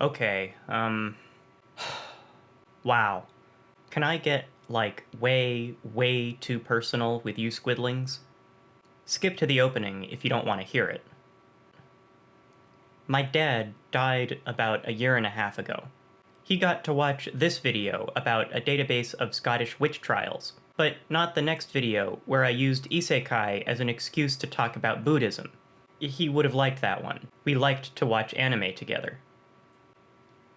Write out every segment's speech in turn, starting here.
Okay, wow. Can I get, like, way too personal with you squidlings? Skip to the opening if you don't want to hear it. My dad died about a year and a half ago. He got to watch this video about a database of Scottish witch trials, but not the next video where I used isekai as an excuse to talk about Buddhism. He would have liked that one. We liked to watch anime together.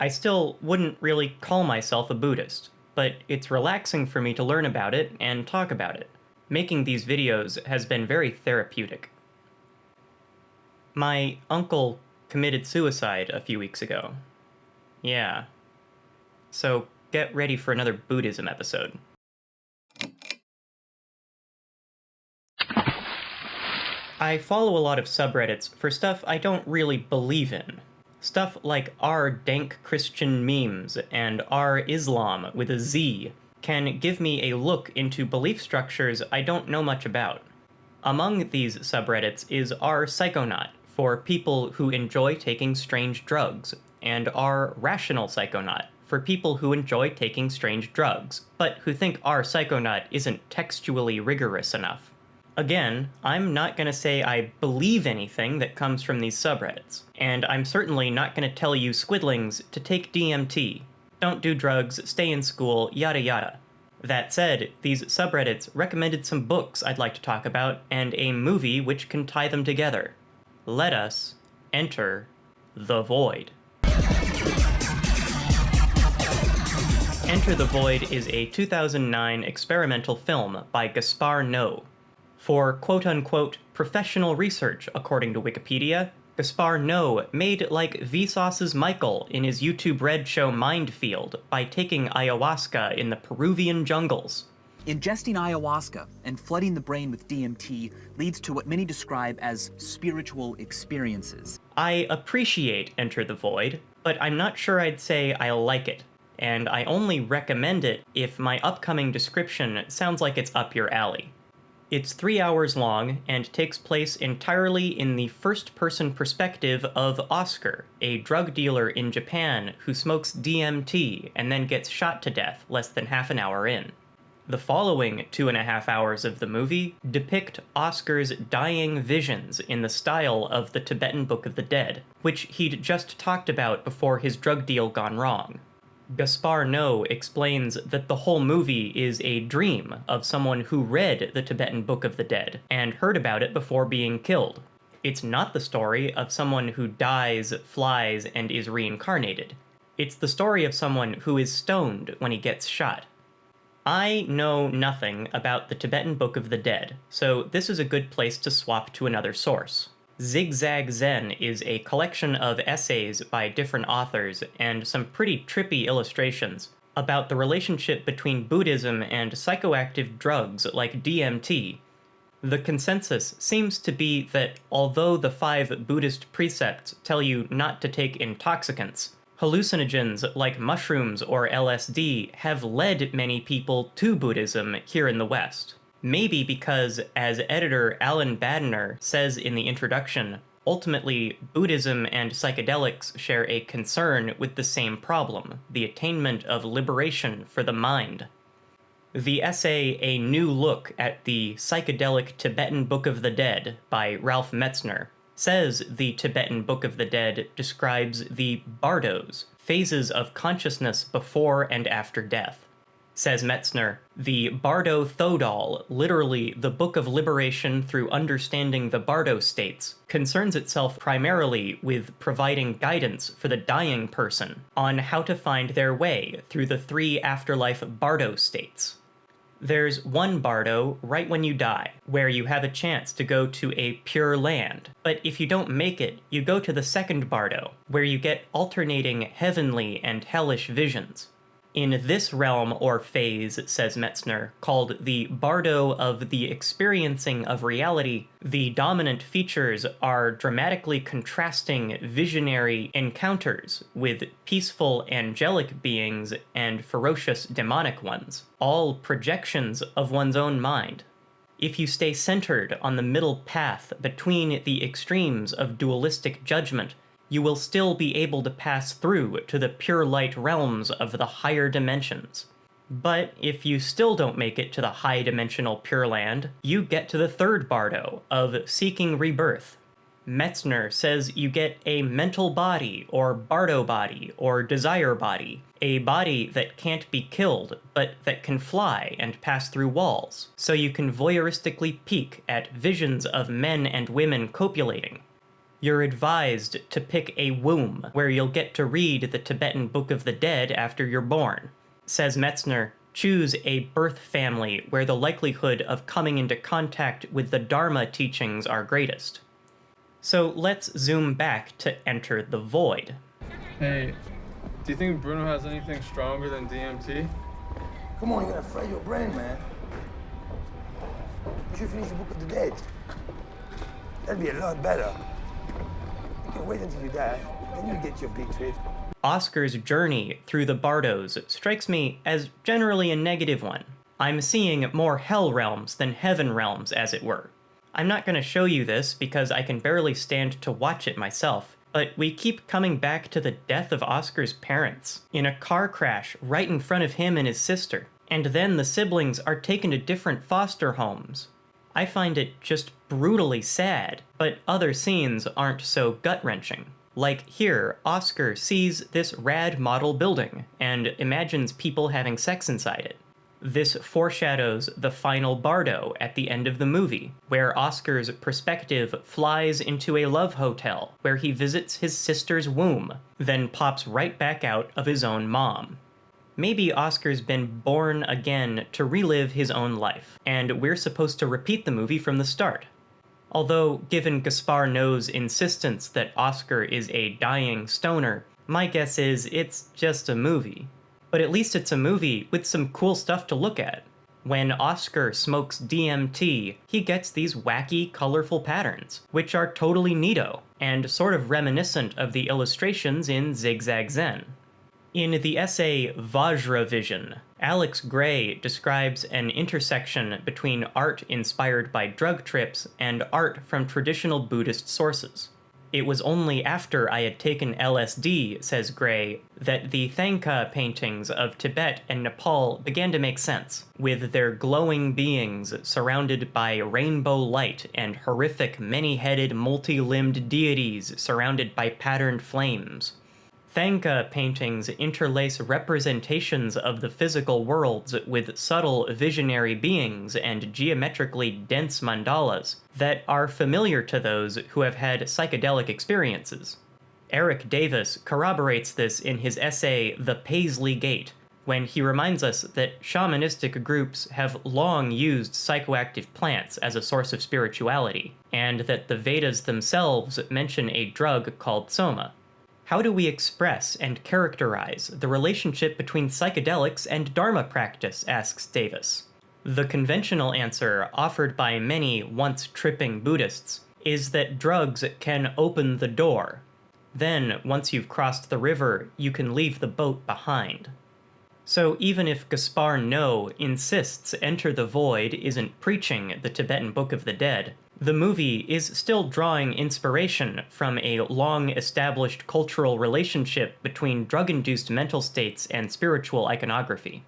I still wouldn't really call myself a Buddhist, but it's relaxing for me to learn about it and talk about it. Making these videos has been very therapeutic. My uncle committed suicide a few weeks ago. Yeah. So get ready for another Buddhism episode. I follow a lot of subreddits for stuff I don't really believe in. Stuff like r dank Christian memes and r Islam with a Z can give me a look into belief structures I don't know much about. Among these subreddits is r Psychonaut, for people who enjoy taking strange drugs, and r Rational Psychonaut, for people who enjoy taking strange drugs, but who think r Psychonaut isn't textually rigorous enough. Again, I'm not going to say I believe anything that comes from these subreddits, and I'm certainly not going to tell you squidlings to take DMT, don't do drugs, stay in school, yada yada. That said, these subreddits recommended some books I'd like to talk about, and a movie which can tie them together. Let us enter the void. Enter the Void is a 2009 experimental film by Gaspar Noé. For quote-unquote professional research, according to Wikipedia, Gaspar Noé made like Vsauce's Michael in his YouTube Red show Mindfield by taking ayahuasca in the Peruvian jungles. Ingesting ayahuasca and flooding the brain with DMT leads to what many describe as spiritual experiences. I appreciate Enter the Void, but I'm not sure I'd say I like it, and I only recommend it if my upcoming description sounds like it's up your alley. It's 3 hours long and takes place entirely in the first-person perspective of Oscar, a drug dealer in Japan who smokes DMT and then gets shot to death less than half an hour in. The following 2.5 hours of the movie depict Oscar's dying visions in the style of the Tibetan Book of the Dead, which he'd just talked about before his drug deal gone wrong. Gaspar Noé explains that the whole movie is a dream of someone who read the Tibetan Book of the Dead and heard about it before being killed. It's not the story of someone who dies, flies, and is reincarnated. It's the story of someone who is stoned when he gets shot. I know nothing about the Tibetan Book of the Dead, so this is a good place to swap to another source. Zig Zag Zen is a collection of essays by different authors and some pretty trippy illustrations about the relationship between Buddhism and psychoactive drugs like DMT. The consensus seems to be that although the 5 Buddhist precepts tell you not to take intoxicants, hallucinogens like mushrooms or LSD have led many people to Buddhism here in the West. Maybe because, as editor Alan Badiner says in the introduction, ultimately Buddhism and psychedelics share a concern with the same problem, the attainment of liberation for the mind. The essay A New Look at the Psychedelic Tibetan Book of the Dead by Ralph Metzner says the Tibetan Book of the Dead describes the bardos, phases of consciousness before and after death. Says Metzner, the Bardo Thodol, literally the Book of Liberation through understanding the bardo states, concerns itself primarily with providing guidance for the dying person on how to find their way through the 3 afterlife bardo states. There's one bardo right when you die, where you have a chance to go to a pure land, but if you don't make it, you go to the second bardo, where you get alternating heavenly and hellish visions. In this realm or phase, says Metzner, called the bardo of the experiencing of reality, the dominant features are dramatically contrasting visionary encounters with peaceful angelic beings and ferocious demonic ones, all projections of one's own mind. If you stay centered on the middle path between the extremes of dualistic judgment, you will still be able to pass through to the pure light realms of the higher dimensions. But if you still don't make it to the high-dimensional Pure Land, you get to the third bardo of seeking rebirth. Metzner says you get a mental body, or bardo body, or desire body, a body that can't be killed, but that can fly and pass through walls, so you can voyeuristically peek at visions of men and women copulating. You're advised to pick a womb, where you'll get to read the Tibetan Book of the Dead after you're born. Says Metzner, choose a birth family where the likelihood of coming into contact with the Dharma teachings are greatest. So let's zoom back to Enter the Void. Hey, do you think Bruno has anything stronger than DMT? Come on, you're gonna fry your brain, man. You should finish the Book of the Dead. That'd be a lot better. You can wait until you die, then you get your big trip. Oscar's journey through the bardos strikes me as generally a negative one. I'm seeing more hell realms than heaven realms, as it were. I'm not going to show you this because I can barely stand to watch it myself, but we keep coming back to the death of Oscar's parents in a car crash right in front of him and his sister, and then the siblings are taken to different foster homes. I find it just brutally sad, but other scenes aren't so gut-wrenching. Like here, Oscar sees this rad model building and imagines people having sex inside it. This foreshadows the final bardo at the end of the movie, where Oscar's perspective flies into a love hotel where he visits his sister's womb, then pops right back out of his own mom. Maybe Oscar's been born again to relive his own life, and we're supposed to repeat the movie from the start. Although, given Gaspar Noé's insistence that Oscar is a dying stoner, my guess is it's just a movie. But at least it's a movie with some cool stuff to look at. When Oscar smokes DMT, he gets these wacky, colorful patterns, which are totally neato, and sort of reminiscent of the illustrations in Zig Zag Zen. In the essay Vajra Vision, Alex Gray describes an intersection between art inspired by drug trips and art from traditional Buddhist sources. It was only after I had taken LSD, says Gray, that the Thangka paintings of Tibet and Nepal began to make sense, with their glowing beings surrounded by rainbow light and horrific many-headed multi-limbed deities surrounded by patterned flames. Thangka paintings interlace representations of the physical worlds with subtle visionary beings and geometrically dense mandalas that are familiar to those who have had psychedelic experiences. Eric Davis corroborates this in his essay The Paisley Gate, when he reminds us that shamanistic groups have long used psychoactive plants as a source of spirituality, and that the Vedas themselves mention a drug called soma. How do we express and characterize the relationship between psychedelics and Dharma practice, asks Davis. The conventional answer offered by many once tripping Buddhists is that drugs can open the door. Then, once you've crossed the river, you can leave the boat behind. So even if Gaspar Noé insists Enter the Void isn't preaching the Tibetan Book of the Dead, the movie is still drawing inspiration from a long-established cultural relationship between drug-induced mental states and spiritual iconography.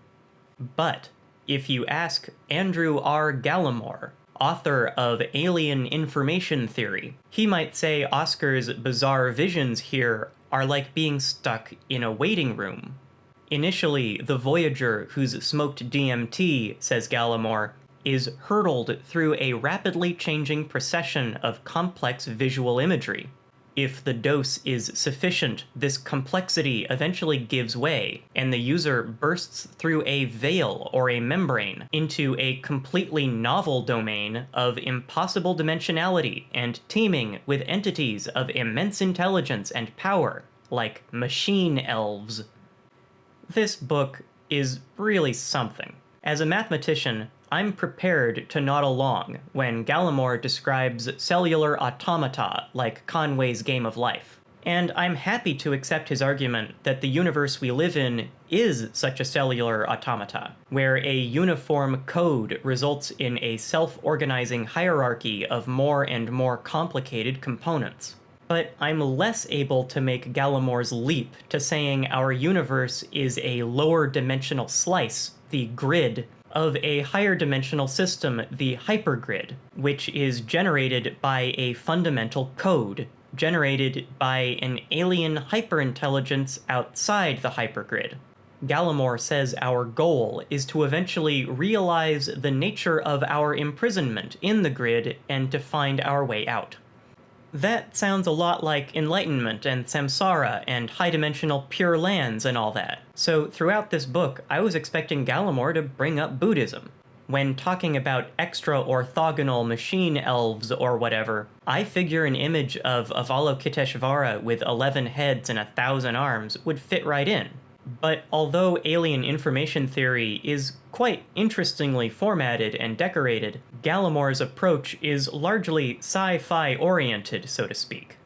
But if you ask Andrew R. Gallimore, author of Alien Information Theory, he might say Oscar's bizarre visions here are like being stuck in a waiting room. Initially, the Voyager who's smoked DMT, says Gallimore, is hurtled through a rapidly changing procession of complex visual imagery. If the dose is sufficient, this complexity eventually gives way, and the user bursts through a veil or a membrane into a completely novel domain of impossible dimensionality and teeming with entities of immense intelligence and power, like machine elves. This book is really something. As a mathematician, I'm prepared to nod along when Gallimore describes cellular automata like Conway's Game of Life. And I'm happy to accept his argument that the universe we live in is such a cellular automata, where a uniform code results in a self-organizing hierarchy of more and more complicated components. But I'm less able to make Gallimor's leap to saying our universe is a lower dimensional slice, the grid, of a higher dimensional system, the hypergrid, which is generated by a fundamental code, generated by an alien hyperintelligence outside the hypergrid. Gallimore says our goal is to eventually realize the nature of our imprisonment in the grid and to find our way out. That sounds a lot like enlightenment and samsara and high-dimensional pure lands and all that. So throughout this book, I was expecting Gallimore to bring up Buddhism. When talking about extra-orthogonal machine elves or whatever, I figure an image of Avalokiteshvara with 11 heads and 1,000 arms would fit right in. But although alien information theory is quite interestingly formatted and decorated, Gallimore's approach is largely sci-fi oriented, so to speak.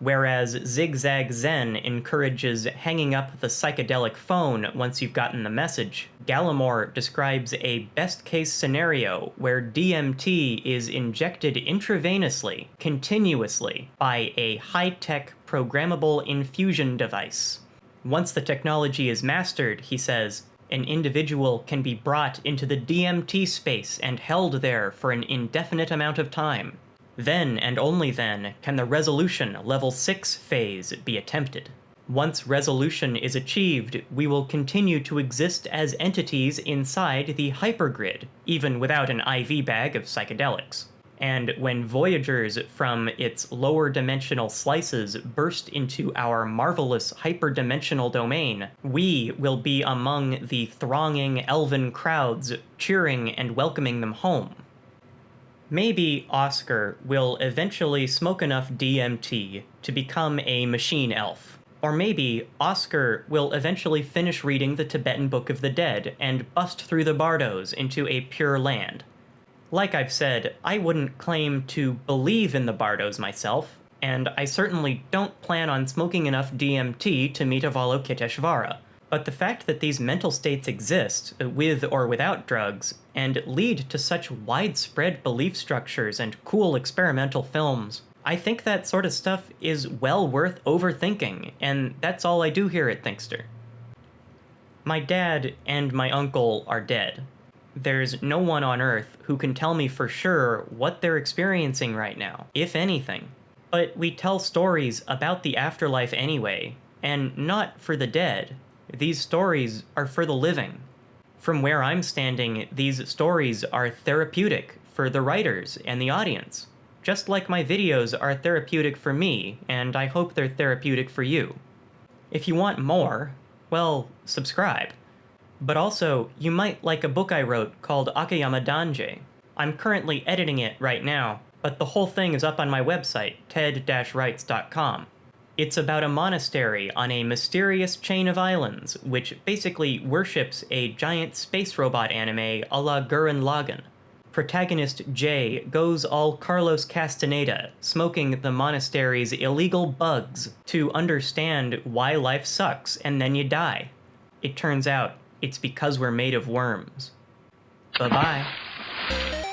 Whereas Zig Zag Zen encourages hanging up the psychedelic phone once you've gotten the message, Gallimore describes a best-case scenario where DMT is injected intravenously, continuously, by a high-tech programmable infusion device. Once the technology is mastered, he says, an individual can be brought into the DMT space and held there for an indefinite amount of time. Then, and only then, can the resolution level 6 phase be attempted. Once resolution is achieved, we will continue to exist as entities inside the hypergrid, even without an IV bag of psychedelics. And when Voyagers from its lower dimensional slices burst into our marvelous hyperdimensional domain, we will be among the thronging elven crowds cheering and welcoming them home. Maybe Oscar will eventually smoke enough DMT to become a machine elf. Or maybe Oscar will eventually finish reading the Tibetan Book of the Dead and bust through the bardos into a pure land. Like I've said, I wouldn't claim to believe in the bardos myself, and I certainly don't plan on smoking enough DMT to meet Avalokiteshvara. But the fact that these mental states exist, with or without drugs, and lead to such widespread belief structures and cool experimental films, I think that sort of stuff is well worth overthinking, and that's all I do here at Thinkster. My dad and my uncle are dead. There's no one on Earth who can tell me for sure what they're experiencing right now, if anything. But we tell stories about the afterlife anyway, and not for the dead. These stories are for the living. From where I'm standing, these stories are therapeutic for the writers and the audience, just like my videos are therapeutic for me, and I hope they're therapeutic for you. If you want more, well, subscribe. But also, you might like a book I wrote called Akayama Danje. I'm currently editing it right now, but the whole thing is up on my website, ted-writes.com. It's about a monastery on a mysterious chain of islands, which basically worships a giant space robot anime a la Gurren Lagann. Protagonist Jay goes all Carlos Castaneda, smoking the monastery's illegal bugs to understand why life sucks and then you die. It turns out, it's because we're made of worms. Bye-bye.